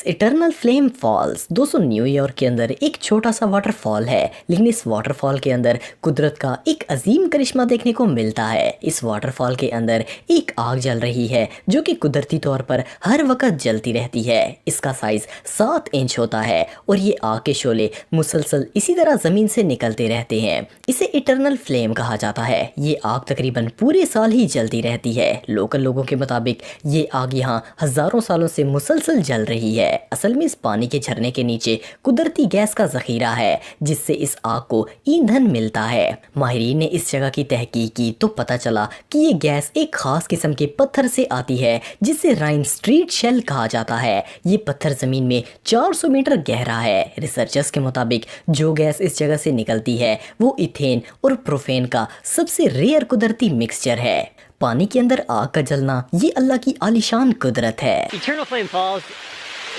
Eternal flame falls. दोस्तों New York के अंदर एक छोटा सा वाटरफॉल है, लेकिन इस वाटरफॉल के अंदर कुदरत का एक अजीम करिश्मा देखने को मिलता है। इस वाटरफॉल के अंदर एक आग जल रही है जो कि कुदरती तौर पर हर वक्त जलती रहती है। इसका साइज 7 इंच होता है और ये आग के शोले मुसलसल इसी तरह जमीन से निकलते रहते हैं। इसे इटर्नल फ्लेम कहा जाता है। ये आग तकरीबन पूरे साल ही जलती रहती है। लोकल लोगों के मुताबिक ये आग यहाँ हजारों सालों से मुसलसल जल रही है। असल में इस पानी के झरने के नीचे कुदरती गैस का जखीरा है जिससे इस आग को ईंधन मिलता है। माहिरीन ने इस जगह की तहकीक की तो पता चला कि ये गैस एक खास किस्म के पत्थर से आती है जिसे राइन स्ट्रीट शेल कहा जाता है। ये पत्थर जमीन में 400 मीटर गहरा है। रिसर्चर्स के मुताबिक जो गैस इस जगह से निकलती है वो इथेन और प्रोफेन का सबसे रेयर कुदरती मिक्सचर है। पानी के अंदर आग का जलना ये अल्लाह की आलीशान कुदरत है। Eternal Flame Falls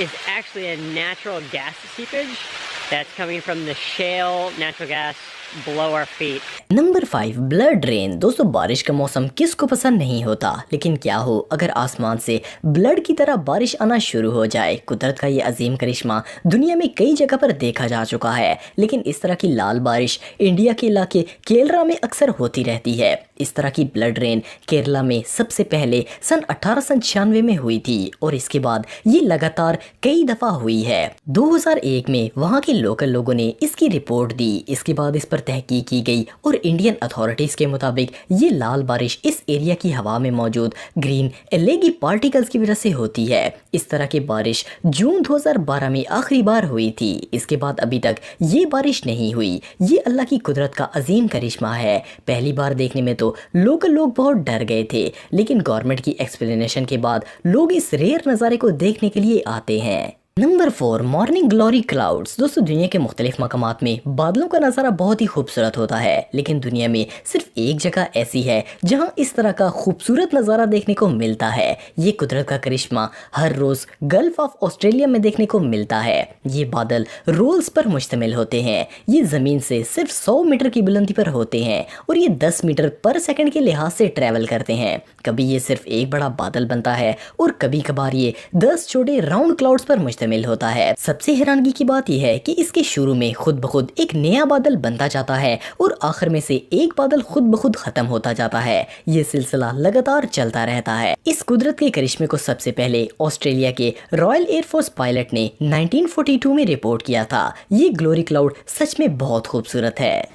is actually a natural gas seepage that's coming from the shale natural gas below our feet. Number 5 blood rain. दोस्तों बारिश का मौसम किसको पसंद नहीं होता, लेकिन क्या हो अगर आसमान से ब्लड की तरह बारिश आना शुरू हो जाए। कुदरत का ये अजीम करिश्मा दुनिया में कई जगह पर देखा जा चुका है, लेकिन इस तरह की लाल बारिश इंडिया के इलाके केरला में अक्सर होती रहती है। इस तरह की ब्लड रेन केरला में सबसे पहले सन 1896 में हुई थी और इसके बाद ये लगातार कई दफा हुई है। 2001 में वहाँ के लोकल लोगों ने इसकी रिपोर्ट दी। इसके बाद इस पर तहकीक की गई और इंडियन अथॉरिटीज के मुताबिक ये लाल बारिश इस एरिया की हवा में मौजूद ग्रीन एलेगी पार्टिकल्स की वजह से होती है। इस तरह की बारिश जून 2012 में आखिरी बार हुई थी। इसके बाद अभी तक ये बारिश नहीं हुई। ये अल्लाह की कुदरत का अजीम करिश्मा है। पहली बार देखने में तो लोकल लोग बहुत डर गए थे, लेकिन गवर्नमेंट की एक्सप्लेनेशन के बाद लोग इस रेयर नज़ारे को देखने के लिए आते हैं। Number 4 morning glory clouds. दोस्तों दुनिया के मुख्तलिफ मकामात में बादलों का नज़ारा बहुत ही खूबसूरत होता है, लेकिन दुनिया में सिर्फ एक जगह ऐसी है जहां इस तरह का खूबसूरत नज़ारा देखने को मिलता है। ये कुदरत का करिश्मा हर रोज़ गल्फ ऑफ ऑस्ट्रेलिया में देखने को मिलता है। ये बादल रोल्स पर मुश्तमिल होते हैं। ये ज़मीन से सिर्फ 100 मीटर की बुलंदी पर होते हैं और ये 10 मीटर पर सेकंड के लिहाज से ट्रैवल करते हैं। कभी ये सिर्फ एक बड़ा बादल बनता है और कभी कभार ये 10 छोटे राउंड क्लाउड्स पर मुश्तमिल होता है। सबसे हैरानगी की बात यह है कि इसके शुरू में खुद ब खुद एक नया बादल बनता जाता है और आखिर में से एक बादल खुद ब खुद खत्म होता जाता है। ये सिलसिला लगातार चलता रहता है। इस कुदरत के करिश्मे को सबसे पहले ऑस्ट्रेलिया के रॉयल एयरफोर्स पायलट ने 1942 में रिपोर्ट किया था। ये ग्लोरी क्लाउड सच में बहुत खूबसूरत है।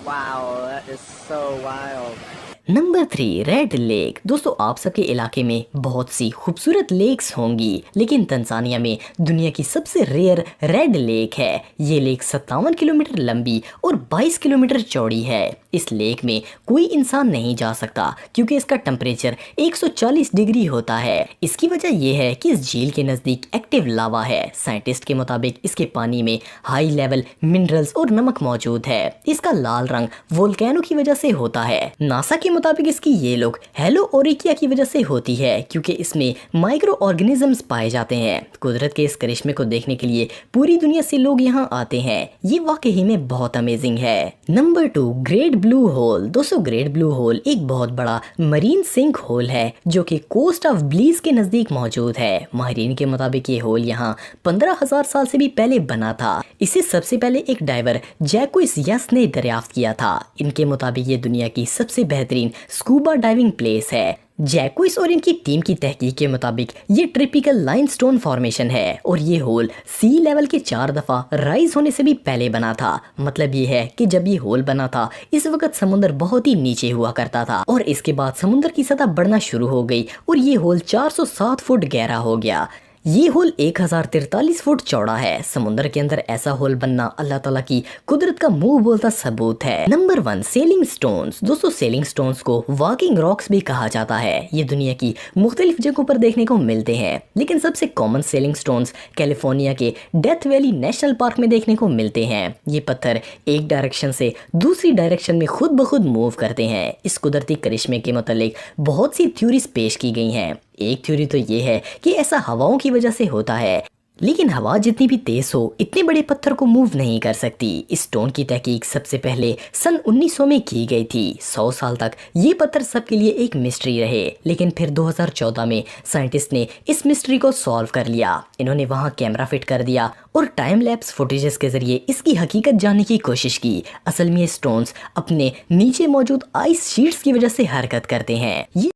Wow, that is so wild. Number 3 red lake. दोस्तों आप सबके इलाके में बहुत सी खूबसूरत लेक्स होंगी, लेकिन तंजानिया में दुनिया की सबसे रेयर रेड लेक है। ये लेक 57 किलोमीटर लंबी और 22 किलोमीटर चौड़ी है। इस लेक में कोई इंसान नहीं जा सकता क्योंकि इसका टेम्परेचर 140 डिग्री होता है। इसकी वजह यह है कि इस झील के नज़दीक एक्टिव लावा है। साइंटिस्ट के मुताबिक इसके पानी में हाई लेवल मिनरल्स और नमक मौजूद है। इसका लाल रंग वोल्केनो की वजह से होता है। नासा के मुताबिक इसकी ये लुक हेलो ओरिकिया की वजह से होती है क्योंकि इसमें माइक्रो ऑर्गेनिजम्स पाए जाते हैं। कुदरत के इस करिश्मे को देखने के लिए पूरी दुनिया से लोग यहाँ आते हैं। ये वाकई में बहुत अमेजिंग है। Number 2 great blue hole. दोस्तों ग्रेट ब्लू होल एक बहुत बड़ा मरीन सिंक होल है जो कि कोस्ट ऑफ ब्लीज के नजदीक मौजूद है। माहिरीन के मुताबिक ये होल यहाँ 15,000 साल से भी पहले बना था। इसे सबसे पहले एक डाइवर जैक्विस यस ने दरियाफ्त किया था। इनके मुताबिक ये दुनिया की सबसे बेहतरीन स्कूबा डाइविंग प्लेस है। जैक्विस और इनकी टीम की तहकीक के मुताबिक ये ट्रिपिकल लाइमस्टोन फॉर्मेशन है और ये होल सी लेवल के 4 दफा राइज होने से भी पहले बना था। मतलब ये है कि जब ये होल बना था इस वक्त समुद्र बहुत ही नीचे हुआ करता था और इसके बाद समुद्र की सतह बढ़ना शुरू हो गई और ये होल 407 फुट गहरा हो गया। ये होल 1043 फुट चौड़ा है। समुद्र के अंदर ऐसा होल बनना अल्लाह ताला की कुदरत का मुंह बोलता सबूत है। Number 1 selling stones. दोस्तों सेलिंग स्टोन्स को वॉकिंग रॉक्स भी कहा जाता है। ये दुनिया की मुख्तलिफ जगहों पर देखने को मिलते हैं, लेकिन सबसे कॉमन सेलिंग स्टोन्स कैलिफोर्निया के डेथ वैली नेशनल पार्क में देखने को मिलते हैं। ये पत्थर एक डायरेक्शन से दूसरी डायरेक्शन में खुद ब खुद मूव करते हैं। इस कुदरती करिश्मे के मुतालिक बहुत सी थ्योरीज पेश की गई हैं। एक थ्योरी तो ये है कि ऐसा हवाओं की वजह से होता है। لیکن ہوا جتنی بھی تیز ہو اتنے بڑے پتھر کو موو نہیں کر سکتی۔ اس اسٹون کی تحقیق سب سے پہلے سن 1900 میں کی گئی تھی۔ 100 سال تک یہ پتھر سب کے لیے ایک مسٹری رہے، لیکن پھر 2014 میں سائنٹسٹ نے اس مسٹری کو سالو کر لیا۔ انہوں نے وہاں کیمرہ فٹ کر دیا اور ٹائم لیپس فوٹیجز کے ذریعے اس کی حقیقت جاننے کی کوشش کی۔ اصل میں یہ اسٹونز اپنے نیچے موجود آئس شیٹس کی وجہ سے حرکت کرتے ہیں۔ یہ